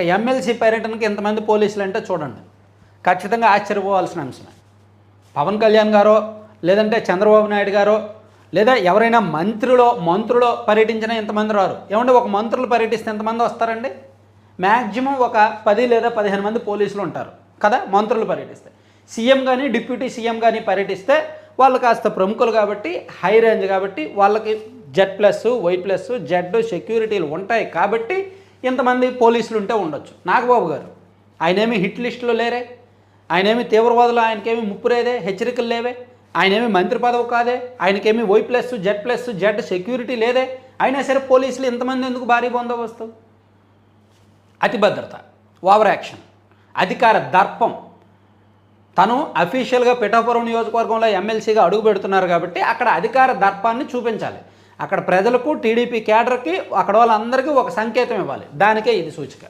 ఒక ఎమ్మెల్సీ పర్యటనకి ఎంతమంది పోలీసులు అంటే చూడండి, ఖచ్చితంగా ఆశ్చర్యపోవాల్సిన అంశమే. పవన్ కళ్యాణ్ గారో లేదంటే చంద్రబాబు నాయుడు గారో లేదా ఎవరైనా మంత్రులో పర్యటించినా ఎంతమంది రారు. ఏమంటే ఒక మంత్రులు పర్యటిస్తే ఎంతమంది వస్తారండి? మ్యాక్సిమం ఒక 10 లేదా 15 మంది పోలీసులు ఉంటారు కదా మంత్రులు పర్యటిస్తే. సీఎం కానీ డిప్యూటీ సీఎం కానీ పర్యటిస్తే వాళ్ళు కాస్త ప్రముఖులు కాబట్టి, హై రేంజ్ కాబట్టి, వాళ్ళకి Z+Y+Z సెక్యూరిటీలు ఉంటాయి కాబట్టి ఇంతమంది పోలీసులు ఉంటే ఉండొచ్చు. నాగబాబు గారు ఆయనేమి హిట్ లిస్టులో లేరే, ఆయనేమి తీవ్రవాదులు, ఆయనకేమి ముప్పురేదే, హెచ్చరికలు లేవే, ఆయనేమి మంత్రి పదవి కాదే, ఆయనకేమి Y+Z+Z సెక్యూరిటీ లేదే, అయినా సరే పోలీసులు ఇంతమంది ఎందుకు భారీ బందోబస్తు? అతి భద్రత, ఓవర్ యాక్షన్, అధికార దర్పం. తను అఫీషియల్గా పిఠాపురం నియోజకవర్గంలో ఎమ్మెల్సీగా అడుగు పెడుతున్నారు కాబట్టి అక్కడ అధికార దర్పాన్ని చూపించాలి. అక్కడ ప్రజలకు, టీడీపీ కేడర్కి, అక్కడ వాళ్ళందరికీ ఒక సంకేతం ఇవ్వాలి. దానికే ఇది సూచిక.